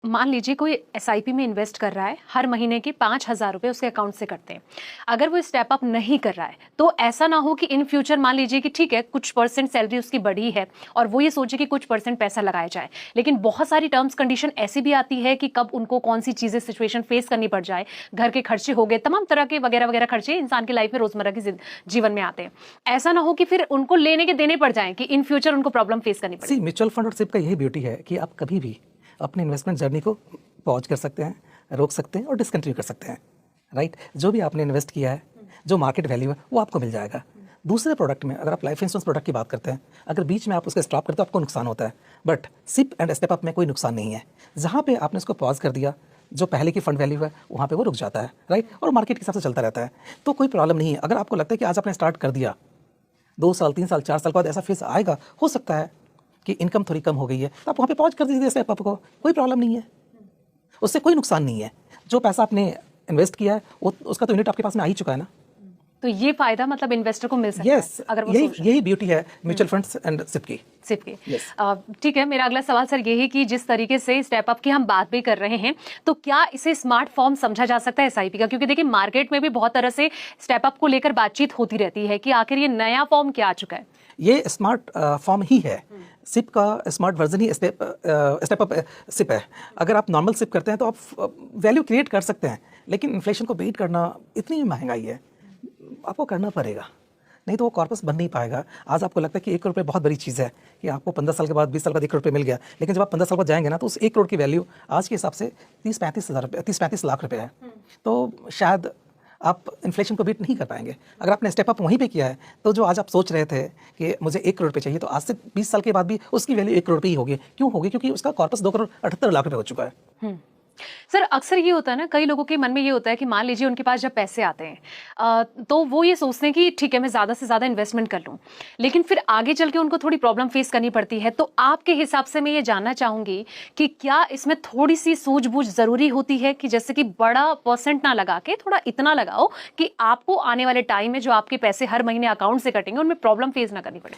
मान लीजिए कोई एसआईपी में इन्वेस्ट कर रहा है, हर महीने के 5,000 रुपए उसके अकाउंट से कटते हैं। अगर वो स्टेप अप नहीं कर रहा है तो ऐसा ना हो कि इन फ्यूचर मान लीजिए कि ठीक है कुछ परसेंट सैलरी उसकी बढ़ी है और वो ये सोचे कि कुछ परसेंट पैसा लगाया जाए, लेकिन बहुत सारी टर्म्स कंडीशन ऐसी भी आती है कि कब उनको कौन सी चीजें सिचुएशन फेस करनी पड़ जाए, घर के खर्चे हो गए, तमाम तरह के वगैरह वगैरह खर्चे इंसान की लाइफ में रोजमर्रा की जीवन में आते हैं। ऐसा ना हो कि फिर उनको लेने के देने पड़ जाए कि इन फ्यूचर उनको प्रॉब्लम फेस करनी पड़े। म्यूचुअल फंड और सिप का यही ब्यूटी है कि आप कभी भी अपने इन्वेस्टमेंट जर्नी को पॉज कर सकते हैं, रोक सकते हैं और डिसकंटिन्यू कर सकते हैं। राइट, जो भी आपने इन्वेस्ट किया है, जो मार्केट वैल्यू है वो आपको मिल जाएगा। दूसरे प्रोडक्ट में अगर आप लाइफ इंश्योरेंस प्रोडक्ट की बात करते हैं, अगर बीच में आप उसको स्टॉप करते हो आपको नुकसान होता है, but SIP and step up में कोई नुकसान नहीं है। जहाँ पे आपने इसको पॉज कर दिया, जो पहले की फंड वैल्यू है वहाँ पे वो रुक जाता है। राइट, और मार्केट के हिसाब से चलता रहता है, तो कोई प्रॉब्लम नहीं है। अगर आपको लगता है कि आज आपने स्टार्ट कर दिया, 2 साल 3 साल 4 साल बाद ऐसा फेस आएगा, हो सकता है कि इनकम थोड़ी कम हो गई है, तो आप वहाँ पे पॉज कर दीजिए स्टेप अप को, कोई प्रॉब्लम नहीं है, उससे कोई नुकसान नहीं है। जो पैसा आपने इन्वेस्ट किया है वो उसका तो यूनिट आपके पास में आ ही चुका है ना। तो ये फायदा मतलब इन्वेस्टर को मिल सकता है अगर वो यही ब्यूटी है म्यूचुअल फंड्स एंड सिप की। ठीक है, मेरा अगला सवाल सर ये है कि जिस तरीके से स्टेप अप की हम बात भी कर रहे हैं, तो क्या इसे स्मार्ट फॉर्म समझा जा सकता है एसआईपी का? क्योंकि देखिए मार्केट में भी बहुत तरह से स्टेप अप को लेकर बातचीत होती रहती है कि आखिर ये नया फॉर्म क्या आ चुका है। ये स्मार्ट फॉर्म ही है, सिप का स्मार्ट वर्जन ही स्टेप अप सिप है। अगर आप नॉर्मल सिप करते हैं तो आप वैल्यू क्रिएट कर सकते हैं, लेकिन इन्फ्लेशन को बीट करना इतनी महंगाई है, आपको करना पड़ेगा, नहीं तो वो कॉर्पस बन नहीं पाएगा। आज आपको लगता है कि 1 करोड़ रुपये बहुत बड़ी चीज़ है कि आपको 15 साल के बाद 20 साल बाद 1 करोड़ रुपये मिल गया, लेकिन जब आप 15 साल बाद जाएंगे ना तो उस 1 करोड़ की वैल्यू आज के हिसाब से 30-35 लाख रुपये है। तो शायद आप इन्फ्लेशन को बीट नहीं कर पाएंगे। अगर आपने स्टेप अप वहीं पे किया है तो जो आज आप सोच रहे थे कि मुझे 1 करोड़ रुपये चाहिए, तो आज से 20 साल के बाद भी उसकी वैल्यू 1 करोड़ रुपये ही होगी। क्यों होगी? क्योंकि उसका कॉर्पस 2 करोड़ 78 लाख रुपये हो चुका है। सर अक्सर ये होता है ना, कई लोगों के मन में ये होता है कि मान लीजिए उनके पास जब पैसे आते हैं तो वो ये सोचते हैं कि ठीक है मैं ज़्यादा से ज़्यादा इन्वेस्टमेंट कर लूँ, लेकिन फिर आगे चल के उनको थोड़ी प्रॉब्लम फेस करनी पड़ती है। तो आपके हिसाब से मैं ये जानना चाहूँगी कि क्या इसमें थोड़ी सी सूझबूझ ज़रूरी होती है कि जैसे कि बड़ा परसेंट ना लगा के थोड़ा इतना लगाओ कि आपको आने वाले टाइम में जो आपके पैसे हर महीने अकाउंट से कटेंगे उनमें प्रॉब्लम फेस ना करनी पड़े?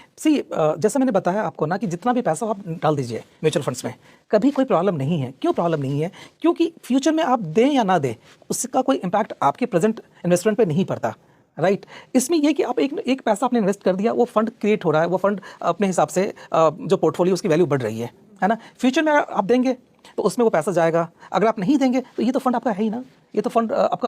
जैसा मैंने बताया आपको ना कि जितना भी पैसा आप डाल दीजिए म्यूचुअल फंड्स में, कभी कोई प्रॉब्लम नहीं है। क्यों प्रॉब्लम नहीं है? क्योंकि फ्यूचर में आप दें या ना दें उसका कोई इम्पैक्ट आपके प्रेजेंट इन्वेस्टमेंट पे नहीं पड़ता। राइट, इसमें यह कि आप एक पैसा आपने इन्वेस्ट कर दिया, वो फंड क्रिएट हो रहा है, वो फंड अपने हिसाब से जो पोर्टफोलियो उसकी वैल्यू बढ़ रही है ना। फ्यूचर में आप देंगे तो उसमें वो पैसा जाएगा, अगर आप नहीं देंगे तो ये तो फंड आपका है ही ना, ये तो फंड आपका